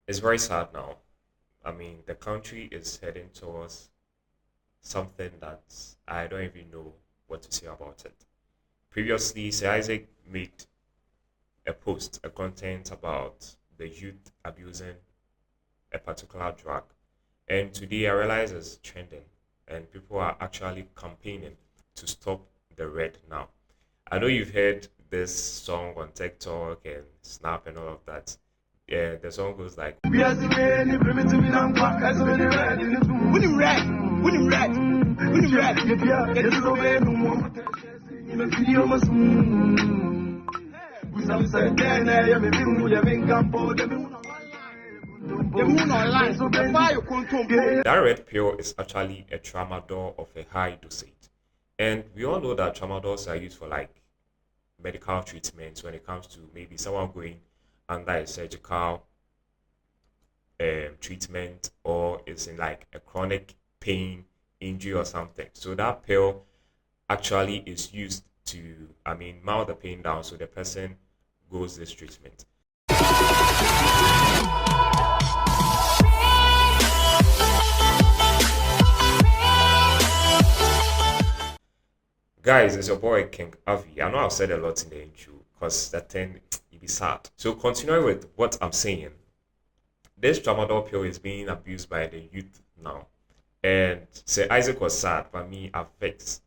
It's very sad now. I mean, the country is heading towards something that I don't even know what to say about it. Previously, Sir Isaac made a post, a content about the youth abusing a particular drug. And today I realize it's trending and people are actually campaigning to stop the red now. I know you've heard this song on TikTok and Snap and all of that. Yeah, the song goes like, We are the man, you bring it to me now, as when you're red in the room. When you red, when you red, when you red, if you're get it over, no more. You know, video must we some say, then I may be moving, you ain't come for the moon online. So, the fire control. that red pill is actually a tramadol of a high dosage. And we all know that tramadols are used for like medical treatments when it comes to maybe someone going under a surgical treatment or is in like a chronic pain injury or something. So that pill actually is used to, I mean, mild the pain down so the person goes this treatment. Guys, it's your boy King Avi. I know I've said a lot in the intro because that thing it be sad. So continuing with what I'm saying, this tramadol pill is being abused by the youth now. And say Isaac was sad, but me I vexed.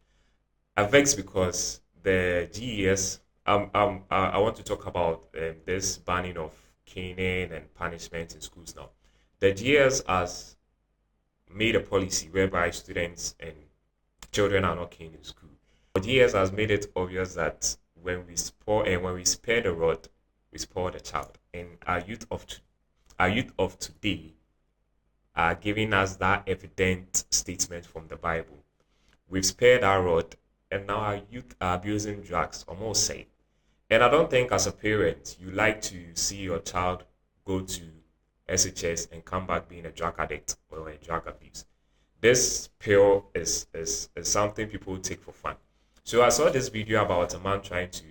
I vexed because the GES. I want to talk about this banning of caning and punishment in schools now. The GES has made a policy whereby students and children are not caned in school. The GES has made it obvious that when we spare the rod, we spoil the child. And our youth of today are giving us that evident statement from the Bible. We've spared our rod, and now our youth are abusing drugs, almost say. And I don't think as a parent you like to see your child go to SHS and come back being a drug addict or a drug abuse. This pill is something people take for fun. So I saw this video about a man trying to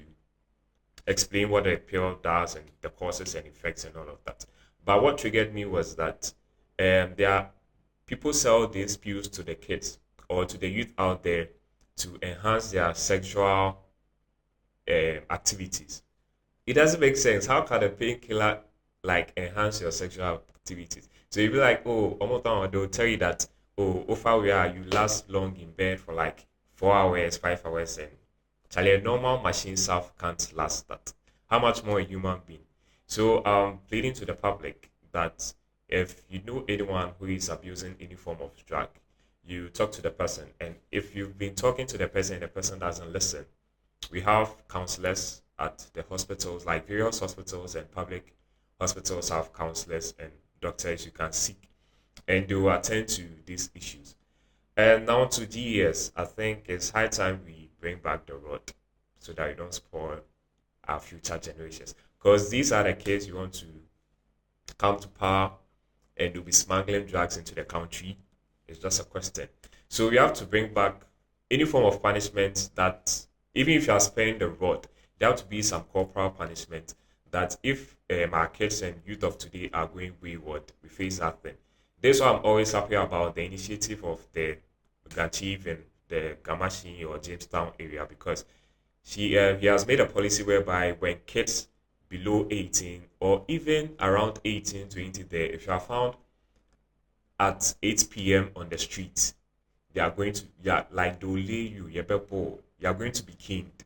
explain what a pill does and the causes and effects and all of that. But what triggered me was that there are people sell these pills to the kids or to the youth out there to enhance their sexual activities. It doesn't make sense. How can a painkiller like enhance your sexual activities? So you'll be like, oh, Omotan, they'll tell you that, oh, Ofa, we are, you last long in bed for like 4 hours, 5 hours, and Charlie, a normal machine self can't last that. How much more a human being? So pleading to the public that if you know anyone who is abusing any form of drug, you talk to the person. And if you've been talking to the person and the person doesn't listen, we have counselors at the hospitals, like various hospitals and public hospitals have counselors and doctors you can seek, and they will attend to these issues. And now to GES, I think it's high time we bring back the rod so that we don't spoil our future generations. Because these are the kids you want to come to power and you'll be smuggling drugs into the country. It's just a question. So we have to bring back any form of punishment that, even if you are sparing the rod, there have to be some corporal punishment that if our kids and youth of today are going wayward, we face that thing. This is why I'm always happy about the initiative of the Gachiv and the Gamashi or Jamestown area because he has made a policy whereby when kids below 18 or even around 18 20 there, if you are found at 8 p.m. on the street, they are going to, yeah, like they'll lay you, you are going to be caned,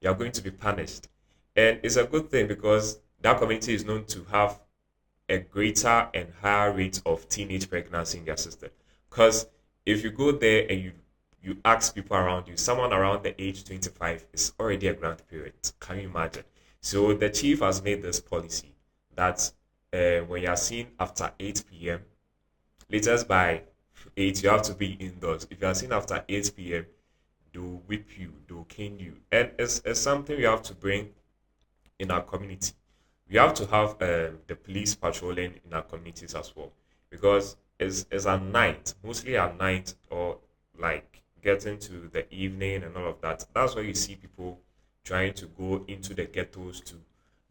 you are going to be punished. And it's a good thing because that community is known to have a greater and higher rate of teenage pregnancy in their system. Because if you go there and you ask people around you, someone around the age 25 is already a grandparent. Can you imagine? So the chief has made this policy that when you are seen after 8 p.m., latest by 8, you have to be indoors. If you are seen after 8 p.m., they'll whip you, they'll cane you. And it's something we have to bring in our community. We have to have the police patrolling in our communities as well because it's at night, mostly at night or like getting to the evening and all of that. That's where you see people trying to go into the ghettos to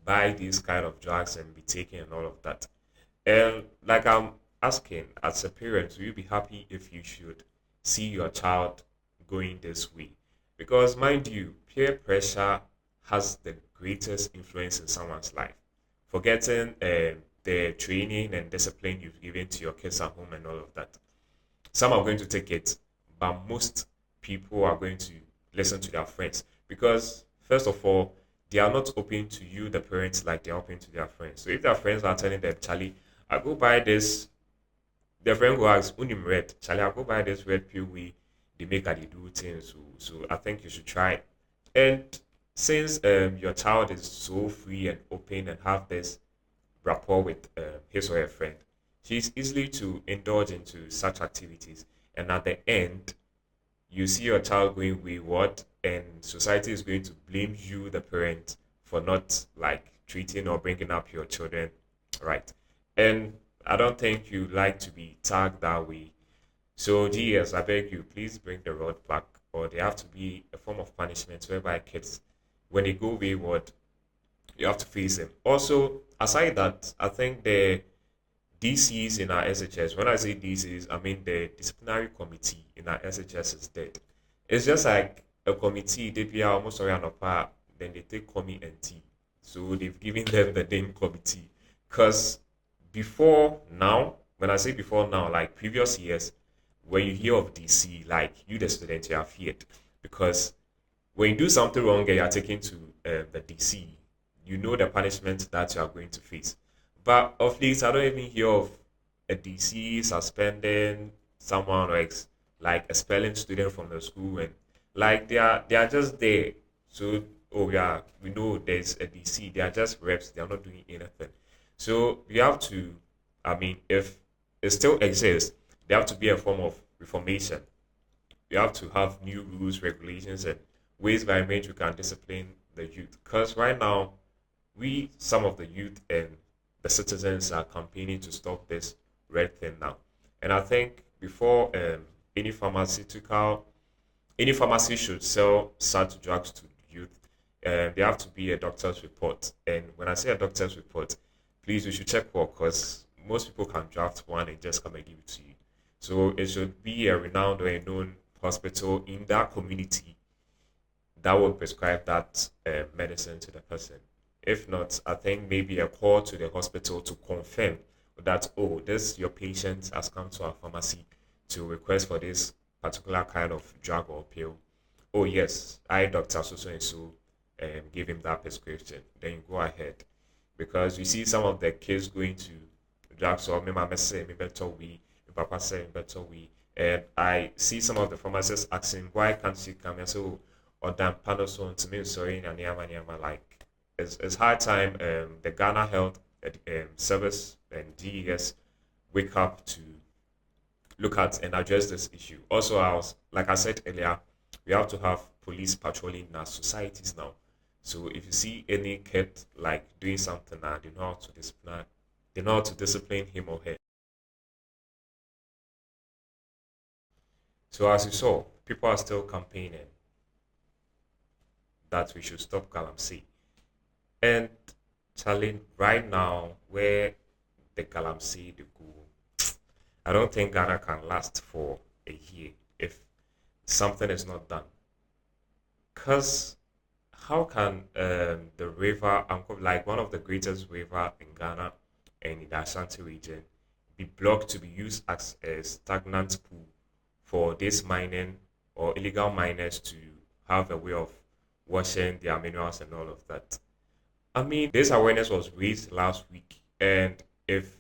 buy these kind of drugs and be taken and all of that. And like I'm asking, as a parent, will you be happy if you should see your child going this way? Because mind you, peer pressure has the greatest influence in someone's life. Forgetting the training and discipline you've given to your kids at home and all of that. Some are going to take it, but most people are going to listen to their friends because, first of all, they are not open to you, the parents, like they're open to their friends. So if their friends are telling them, Charlie, I go buy this, their friend who asks, Unim red, Charlie, I go buy this red pill we they make and they do things. So I think you should try it. And since your child is so free and open and have this rapport with his or her friend, she's easily to indulge into such activities. And at the end, you see your child going wayward, and society is going to blame you, the parent, for not like treating or bringing up your children right. And I don't think you like to be tagged that way. So, GS, I beg you, please bring the rod back, or there have to be a form of punishment whereby kids, when they go wayward, you have to face them. Also, aside that, I think the DCs in our SHS, when I say DCs, I mean the disciplinary committee in our SHS is dead. It's just like a committee, they be almost around a part, then they take committee and T. So they've given them the name committee. Because before now, when I say before now, like previous years, when you hear of DC, like you, the student, you are feared. Because when you do something wrong and you are taken to the DC, you know the punishment that you are going to face. But of late, I don't even hear of a DC suspending someone or like expelling student from the school, and like they are just there. So oh yeah, we know there's a DC. They are just reps. They are not doing anything. So we have to. I mean, if it still exists, there have to be a form of reformation. We have to have new rules, regulations, and ways by which we can discipline the youth. Because right now, we, some of the youth and the citizens, are campaigning to stop this red thing now. And I think before any pharmaceutical, any pharmacy should sell such drugs to youth, there have to be a doctor's report. And when I say a doctor's report, please, you should check for, because most people can draft one and just come and give it to you. So it should be a renowned or a known hospital in that community that will prescribe that medicine to the person. If not, I think maybe a call to the hospital to confirm that, oh, this your patient has come to our pharmacy to request for this particular kind of drug or pill. Oh, yes, I, Dr. So and so, give him that prescription. Then you go ahead. Because you see some of the kids going to drugs, or me mama say me better we, me papa say me better we. And I see some of the pharmacists asking, why can't she come? And so, or damn panel to me, sorry, and yama like it's high time the Ghana Health Service and GES wake up to look at and address this issue. Also, I was like I said earlier, we have to have police patrolling in our societies now. So if you see any kid like doing something, they know how to discipline, they know how to discipline him or her. So as you saw, people are still campaigning that we should stop Galamsey. And Charlie, right now, where the Galamsey they go, I don't think Ghana can last for a year if something is not done. Because how can the river, like one of the greatest river in Ghana and in the Ashanti region, be blocked to be used as a stagnant pool for this mining or illegal miners to have a way of washing their minerals and all of that? I mean, this awareness was raised last week, and if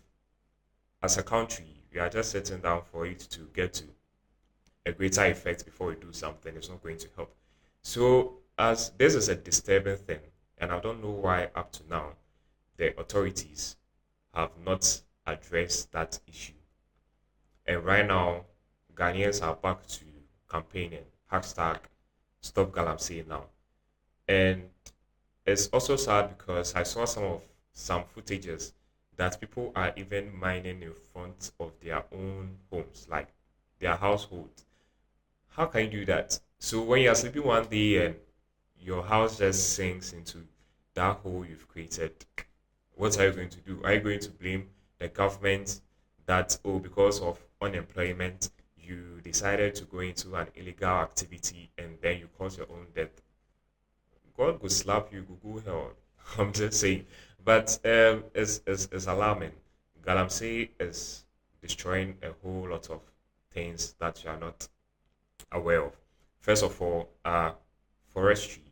as a country we are just sitting down for it to get to a greater effect before we do something, it's not going to help. So, as this is a disturbing thing, and I don't know why up to now the authorities have not addressed that issue. And right now, Ghanaians are back to campaigning hashtag Stop Galamsey now. And it's also sad because I saw some footages that people are even mining in front of their own homes, like their household. How can you do that? So when you're sleeping one day and your house just sinks into that hole you've created, what are you going to do? Are you going to blame the government that, oh, because of unemployment, you decided to go into an illegal activity and then you cause your own death, God will slap you, Google hell. I'm just saying. But it's alarming. Galamsey is destroying a whole lot of things that you are not aware of. First of all, forestry,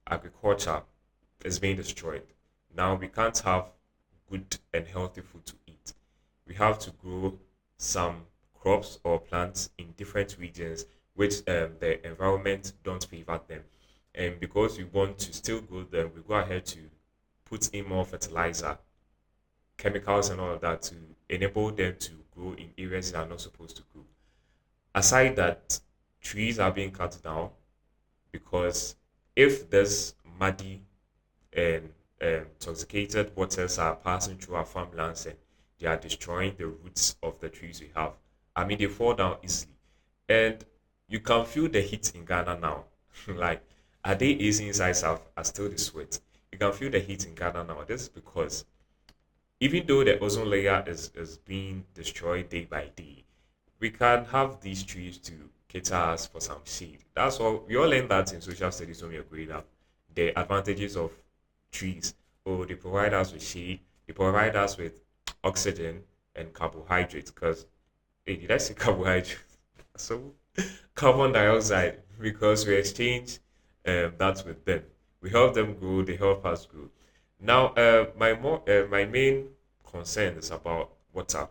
agriculture is being destroyed. Now we can't have good and healthy food to eat. We have to grow some crops or plants in different regions which the environment don't favor them. And because we want to still grow them, we go ahead to put in more fertilizer, chemicals, and all of that to enable them to grow in areas that are not supposed to grow. Aside that, trees are being cut down because if this muddy and intoxicated waters are passing through our farmlands and they are destroying the roots of the trees we have, I mean, they fall down easily. And you can feel the heat in Ghana now. Like, are they easy inside south? Are still the sweat. You can feel the heat in Ghana now. This is because even though the ozone layer is being destroyed day by day, we can have these trees to cater us for some shade. That's all. We all learned that in social studies when we were growing up. The advantages of trees. Oh, they provide us with shade. They provide us with oxygen and carbohydrates. Because, hey, did I say carbohydrates? So, carbon dioxide, because we exchange that with them. We help them grow. They help us grow. Now, my main concern is about water.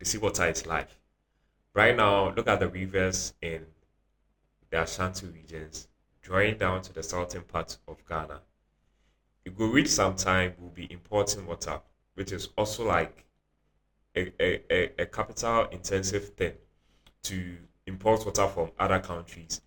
You see, water is life. Right now, look at the rivers in the Ashanti regions, drawing down to the southern part of Ghana. It will reach some time, we'll be importing water, which is also like a capital intensive thing to import water from other countries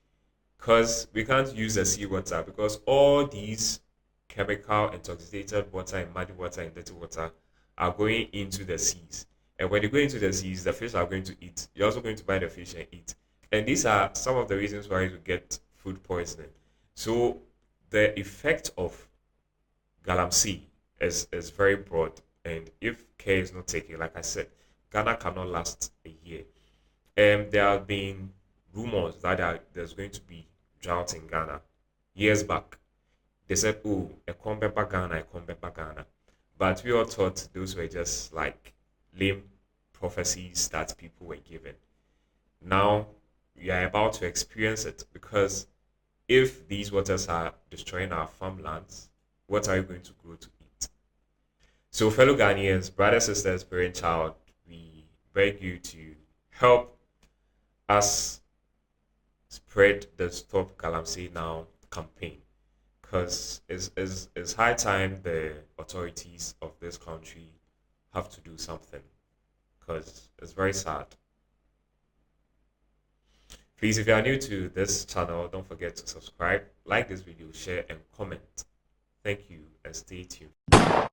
because we can't use the seawater because all these chemical intoxicated water and muddy water and dirty water are going into the seas. And when they go into the seas, the fish are going to eat. You're also going to buy the fish and eat. And these are some of the reasons why you get food poisoning. So the effect of Galamsey is very broad. And if care is not taken, like I said, Ghana cannot last a year. And there have been rumors that there's going to be drought in Ghana years back. They said, oh, a Ghana, a Ghana. But we all thought those were just like lame prophecies that people were given. Now we are about to experience it because if these waters are destroying our farmlands, what are you going to grow to eat? So, fellow Ghanaians, brothers, sisters, parent, child, we beg you to help us spread the Stop Galamsey Now campaign because it's high time the authorities of this country have to do something because it's very sad. Please, if you are new to this channel, don't forget to subscribe, like this video, share, and comment. Thank you and stay tuned.